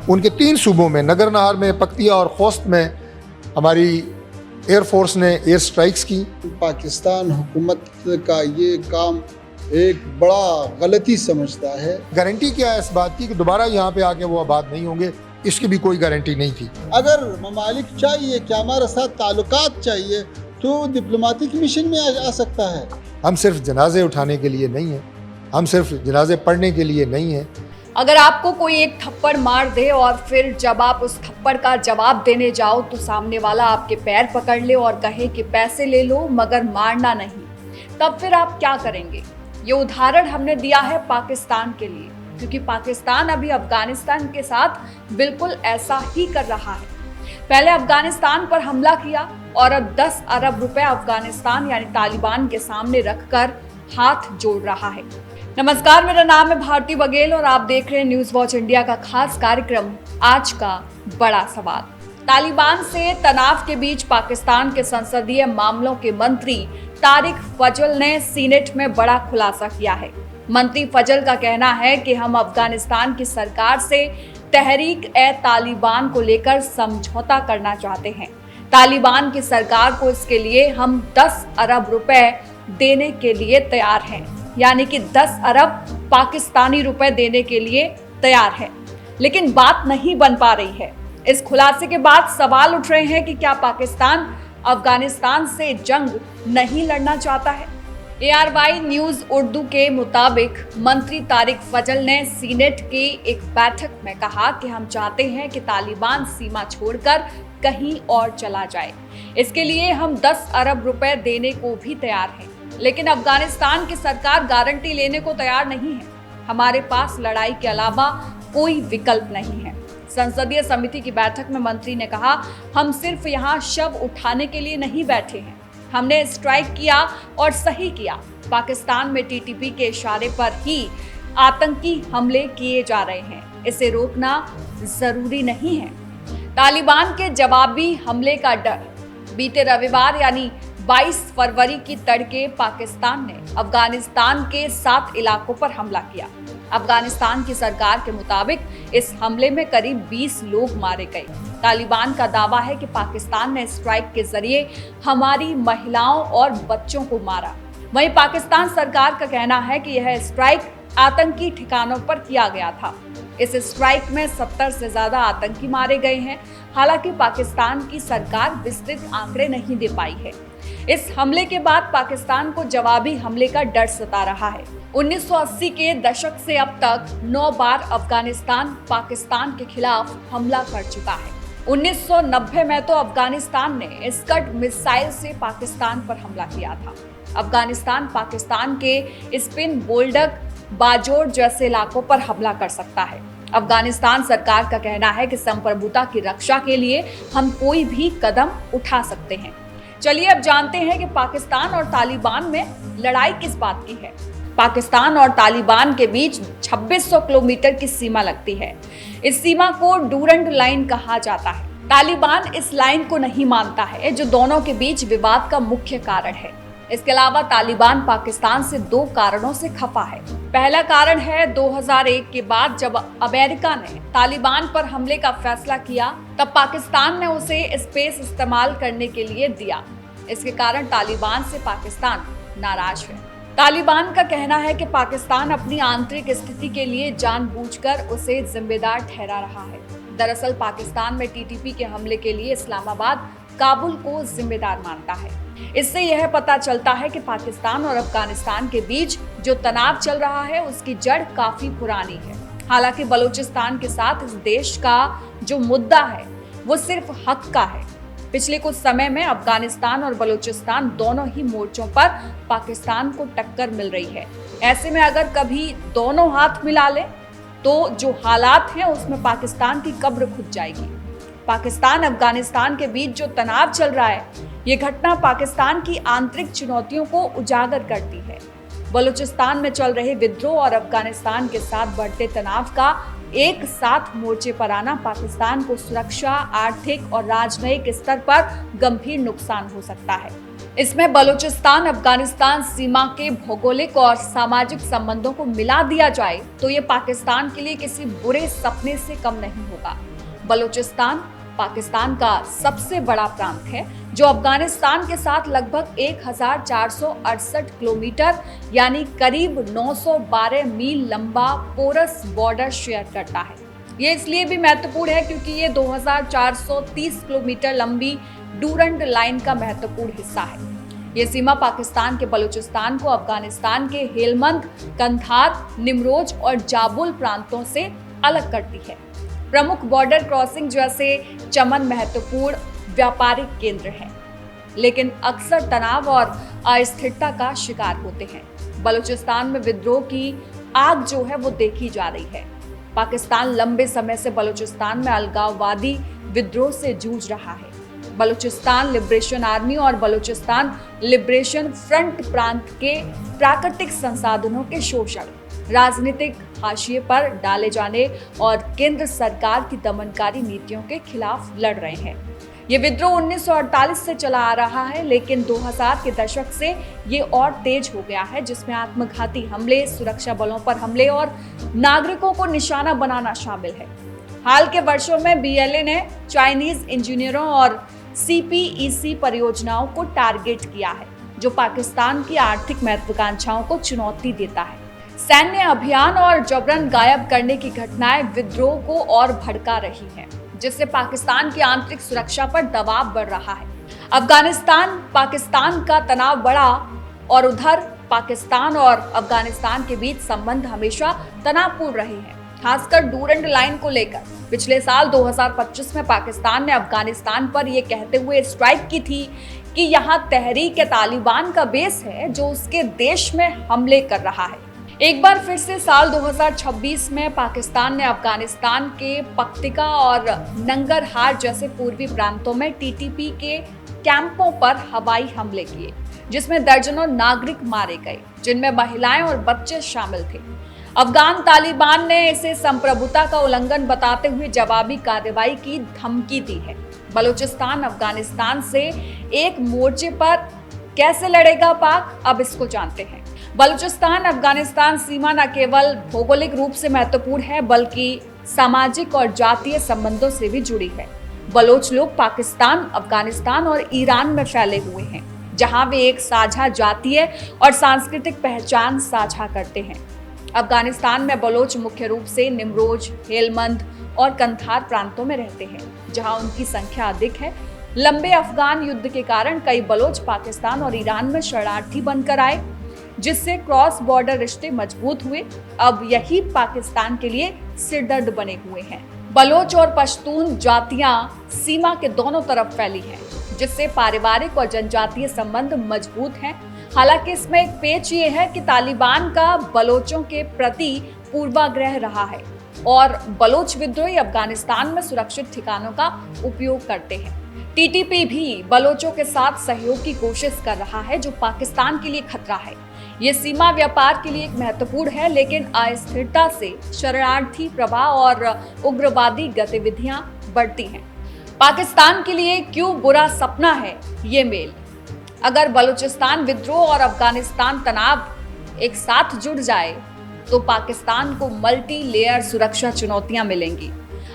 उनके 3 सूबों में नगरनार में, पक्तिया और खोस्त में हमारी एयरफोर्स ने एयर स्ट्राइक्स की। पाकिस्तान हुकूमत का ये काम एक बड़ा गलती समझता है। गारंटी क्या है इस बात की कि दोबारा यहाँ पे आके वो आबाद नहीं होंगे, इसकी भी कोई गारंटी नहीं थी। अगर ममालिक चाहिए कि हमारे साथ ताल्लुकात चाहिए तो डिप्लोमेटिक मिशन में आ सकता है। हम सिर्फ जनाजे उठाने के लिए नहीं हैं, हम सिर्फ जनाजे पढ़ने के लिए नहीं हैं। अगर आपको कोई एक थप्पड़ मार दे और फिर जब आप उस थप्पड़ का जवाब देने जाओ तो सामने वाला आपके पैर पकड़ ले और कहे कि पैसे ले लो मगर मारना नहीं, तब फिर आप क्या करेंगे? ये उदाहरण हमने दिया है पाकिस्तान के लिए, क्योंकि पाकिस्तान अभी अफगानिस्तान के साथ बिल्कुल ऐसा ही कर रहा है। पहले अफगानिस्तान पर हमला किया और अब 10 अरब रुपए अफगानिस्तान यानी तालिबान के सामने रखकर हाथ जोड़ रहा है। नमस्कार, मेरा नाम है भारती बघेल और आप देख रहे हैं न्यूज वॉच इंडिया का खास कार्यक्रम आज का बड़ा सवाल। तालिबान से तनाव के बीच पाकिस्तान के संसदीय मामलों के मंत्री तारिक फजल ने सीनेट में बड़ा खुलासा किया है। मंत्री फजल का कहना है कि हम अफगानिस्तान की सरकार से तहरीक-ए-तालिबान को लेकर समझौता करना चाहते हैं। तालिबान की सरकार को इसके लिए हम 10 अरब रुपए देने के लिए तैयार हैं, यानी कि 10 अरब पाकिस्तानी रुपए देने के लिए तैयार है। लेकिन बात नहीं बन पा रही है। इस खुलासे के बाद सवाल उठ रहे हैं कि क्या पाकिस्तान अफगानिस्तान से जंग नहीं लड़ना चाहता है? ARY न्यूज उर्दू के मुताबिक मंत्री तारिक फजल ने सीनेट की एक बैठक में कहा कि हम चाहते हैं कि तालिबान सीमा छोड़कर कहीं और चला जाए। इसके लिए हम 10 अरब रुपए देने को भी तैयार हैं, लेकिन अफगानिस्तान की सरकार गारंटी लेने को तैयार नहीं है। हमारे पास लड़ाई के अलावा कोई विकल्प नहीं है। संसदीय समिति की बैठक में मंत्री ने कहा, हम सिर्फ यहाँ शव उठाने के लिए नहीं बैठे हैं। हमने स्ट्राइक किया और सही किया। पाकिस्तान में TTP के इशारे पर ही आतंकी हमले किए जा रहे हैं। इसे रोकना जरूरी नहीं है। तालिबान के जवाबी हमले का डर। बीते रविवार यानी 22 फरवरी की तड़के पाकिस्तान ने अफगानिस्तान के 7 इलाकों पर हमला किया। अफगानिस्तान की सरकार के मुताबिक इस हमले में करीब 20 लोग मारे गए। तालिबान का दावा है कि पाकिस्तान ने स्ट्राइक के जरिए हमारी महिलाओं और बच्चों को मारा। वहीं पाकिस्तान सरकार का कहना है कि यह स्ट्राइक आतंकी ठिकानों पर किया गया था। इस स्ट्राइक में 70 से ज्यादा आतंकी मारे गए हैं। हालांकि पाकिस्तान की सरकार विस्तृत आंकड़े नहीं दे पाई है। इस हमले के बाद पाकिस्तान को जवाबी हमले का डर सता रहा है। 1980 के दशक से अब तक 9 बार अफगानिस्तान पाकिस्तान के खिलाफ हमला कर चुका है। 1990 में तो अफगानिस्तान ने स्कड मिसाइल से पाकिस्तान पर हमला किया था। अफगानिस्तान पाकिस्तान के स्पिन बोल्डक, बाजोर जैसे इलाकों पर हमला कर सकता है। अफगानिस्तान सरकार का कहना है कि संप्रभुता की रक्षा के लिए हम कोई भी कदम उठा सकते हैं। चलिए अब जानते हैं कि पाकिस्तान और तालिबान में लड़ाई किस बात की है। पाकिस्तान और तालिबान के बीच 2600 किलोमीटर की सीमा लगती है। इस सीमा को डूरंड लाइन कहा जाता है। तालिबान इस लाइन को नहीं मानता है, जो दोनों के बीच विवाद का मुख्य कारण है। इसके अलावा तालिबान पाकिस्तान से 2 कारणों से खफा है। पहला कारण है 2001 के बाद जब अमेरिका ने तालिबान पर हमले का फैसला किया, तब पाकिस्तान ने उसे स्पेस इस्तेमाल करने के लिए दिया। इसके कारण तालिबान से पाकिस्तान नाराज है। तालिबान का कहना है कि पाकिस्तान अपनी आंतरिक स्थिति के लिए जानबूझकर उसे जिम्मेदार ठहरा रहा है। दरअसल पाकिस्तान में TTP के हमले के लिए इस्लामाबाद काबुल को जिम्मेदार मानता है। इससे यह पता चलता है कि पाकिस्तान और अफगानिस्तान के बीच जो तनाव चल रहा है उसकी जड़ काफी पुरानी है। हालांकि बलूचिस्तान के साथ इस देश का जो मुद्दा है वो सिर्फ हक का है। पिछले कुछ समय में अफगानिस्तान और बलूचिस्तान दोनों ही मोर्चों पर पाकिस्तान को टक्कर मिल रही है। ऐसे में अगर कभी दोनों हाथ मिला ले तो जो हालात हैं उसमें पाकिस्तान की कब्र खुद जाएगी। पाकिस्तान अफगानिस्तान के बीच जो तनाव चल रहा है, ये घटना पाकिस्तान की आंतरिक चुनौतियों को उजागर करती है। बलूचिस्तान में चल रहे विद्रोह और अफगानिस्तान के साथ बढ़ते तनाव का एक साथ मोर्चे पर आना पाकिस्तान को सुरक्षा, आर्थिक और राजनयिक स्तर पर गंभीर नुकसान हो सकता है। इसमें बलूचिस्तान अफगानिस्तान सीमा के भौगोलिक और सामाजिक संबंधों को मिला दिया जाए तो ये पाकिस्तान के लिए किसी बुरे सपने से कम नहीं होगा। बलूचिस्तान पाकिस्तान का सबसे बड़ा प्रांत है जो अफगानिस्तान के साथ लगभग 1468 किलोमीटर यानी करीब 912 मील लंबा पोरस बॉर्डर शेयर करता है। ये इसलिए भी महत्वपूर्ण है क्योंकि ये 2430 किलोमीटर लंबी डूरंड लाइन का महत्वपूर्ण हिस्सा है। ये सीमा पाकिस्तान के बलूचिस्तान को अफगानिस्तान के हेलमंद, कंधार, निमरोज और जाबुल प्रांतों से अलग करती है। प्रमुख बॉर्डर क्रॉसिंग जैसे चमन महत्वपूर्ण व्यापारिक केंद्र हैं, लेकिन अक्सर तनाव और अस्थिरता का शिकार होते हैं। बलूचिस्तान में विद्रोह की आग जो है वो देखी जा रही है। पाकिस्तान लंबे समय से बलूचिस्तान में अलगाववादी विद्रोह से जूझ रहा है। बलूचिस्तान लिबरेशन आर्मी और बलूचिस्तान लिबरेशन फ्रंट प्रांत के प्राकृतिक संसाधनों के शोषण, राजनीतिक हाशिए पर डाले जाने और केंद्र सरकार की दमनकारी नीतियों के खिलाफ लड़ रहे हैं। ये विद्रोह 1948 से चला आ रहा है, लेकिन 2000 के दशक से ये और तेज हो गया है, जिसमें आत्मघाती हमले, सुरक्षा बलों पर हमले और नागरिकों को निशाना बनाना शामिल है। हाल के वर्षों में बीएलए ने चाइनीज इंजीनियरों और सीपीईसी परियोजनाओं को टारगेट किया है, जो पाकिस्तान की आर्थिक महत्वाकांक्षाओं को चुनौती देता है। सैन्य अभियान और जबरन गायब करने की घटनाएं विद्रोह को और भड़का रही हैं, जिससे पाकिस्तान की आंतरिक सुरक्षा पर दबाव बढ़ रहा है। अफगानिस्तान पाकिस्तान का तनाव बढ़ा और उधर पाकिस्तान और अफगानिस्तान के बीच संबंध हमेशा तनावपूर्ण रहे हैं, खासकर डूरंड लाइन को लेकर। पिछले साल 2025 में पाकिस्तान ने अफगानिस्तान पर यह कहते हुए स्ट्राइक की थी कि यहाँ तहरीक-ए-तालिबान का बेस है जो उसके देश में हमले कर रहा है। एक बार फिर से साल 2026 में पाकिस्तान ने अफगानिस्तान के पख्तिका और नंगरहार जैसे पूर्वी प्रांतों में टीटीपी के कैंपों पर हवाई हमले किए, जिसमें दर्जनों नागरिक मारे गए, जिनमें महिलाएं और बच्चे शामिल थे। अफगान तालिबान ने इसे संप्रभुता का उल्लंघन बताते हुए जवाबी कार्रवाई की धमकी दी है। बलूचिस्तान अफगानिस्तान से एक मोर्चे पर कैसे लड़ेगा पाक, अब इसको जानते हैं। बलूचिस्तान अफगानिस्तान सीमा न केवल भौगोलिक रूप से महत्वपूर्ण है, बल्कि सामाजिक और जातीय संबंधों से भी जुड़ी है। बलोच लोग पाकिस्तान, अफगानिस्तान और ईरान में फैले हुए हैं, जहां वे एक साझा जातीय और सांस्कृतिक पहचान साझा करते हैं। अफगानिस्तान में बलोच मुख्य रूप से निमरोज, हेलमंद और कंधार प्रांतों में रहते हैं, जहां उनकी संख्या अधिक है। लंबे अफगान युद्ध के कारण कई बलोच पाकिस्तान और ईरान में शरणार्थी बनकर आए, जिससे क्रॉस बॉर्डर रिश्ते मजबूत हुए। अब यही पाकिस्तान के लिए सिरदर्द बने हुए हैं। बलोच और पश्तून जातियां सीमा के दोनों तरफ फैली हैं, जिससे पारिवारिक और जनजातीय संबंध मजबूत हैं। हालांकि इसमें एक पेच ये है कि तालिबान का बलोचों के प्रति पूर्वाग्रह रहा है और बलोच विद्रोही अफगानिस्तान में सुरक्षित ठिकानों का उपयोग करते हैं। टीटीपी भी बलोचों के साथ सहयोग की कोशिश कर रहा है, जो पाकिस्तान के लिए खतरा है। ये सीमा व्यापार के लिए एक महत्वपूर्ण है, लेकिन अस्थिरता से शरणार्थी प्रवाह और उग्रवादी गतिविधियां बढ़ती हैं। पाकिस्तान के लिए क्यों बुरा सपना है ये मेल? अगर बलूचिस्तान विद्रोह और अफगानिस्तान तनाव एक साथ जुड़ जाए तो पाकिस्तान को मल्टी लेयर सुरक्षा चुनौतियां मिलेंगी।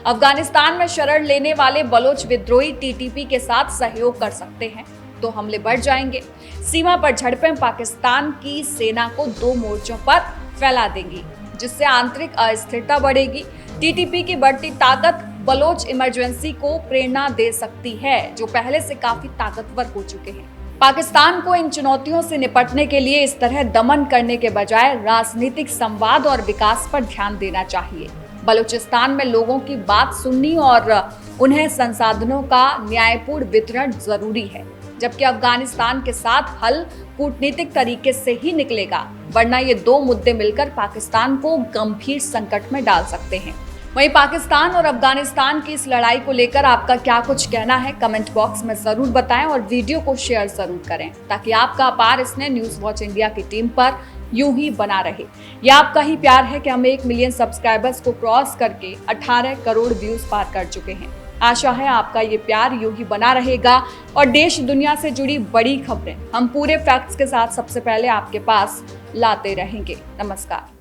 अफगानिस्तान में शरण लेने वाले बलोच विद्रोही टीटीपी के साथ सहयोग कर सकते हैं तो हमले बढ़ जाएंगे। सीमा पर झड़पें पाकिस्तान की सेना को दो मोर्चों पर फैला देंगी, जिससे आंतरिक अस्थिरता बढ़ेगी। टीटीपी की बढ़ती ताकत बलोच इमरजेंसी को प्रेरणा दे सकती है, जो पहले से काफी ताकतवर हो चुके हैं। पाकिस्तान को इन चुनौतियों से निपटने के लिए इस तरह दमन करने के बजाय राजनीतिक संवाद और विकास पर ध्यान देना चाहिए। बलूचिस्तान में लोगों की बात सुननी और उन्हें संसाधनों का न्यायपूर्ण वितरण जरूरी है, जबकि अफगानिस्तान के साथ हल कूटनीतिक तरीके से ही निकलेगा, वरना ये दो मुद्दे मिलकर पाकिस्तान को गंभीर संकट में डाल सकते हैं। वहीं पाकिस्तान और अफगानिस्तान की इस लड़ाई को लेकर आपका क्या कुछ कहना है, कमेंट बॉक्स में जरूर बताएं और वीडियो को शेयर जरूर करें, ताकि आपका अपार स्नेह न्यूज वॉच इंडिया की टीम पर यूं ही बना रहे। यह आपका ही प्यार है कि हम 1 मिलियन सब्सक्राइबर्स को क्रॉस करके 18 करोड़ व्यूज पार कर चुके हैं। आशा है आपका ये प्यार यूं ही बना रहेगा और देश दुनिया से जुड़ी बड़ी खबरें हम पूरे फैक्ट्स के साथ सबसे पहले आपके पास लाते रहेंगे। नमस्कार।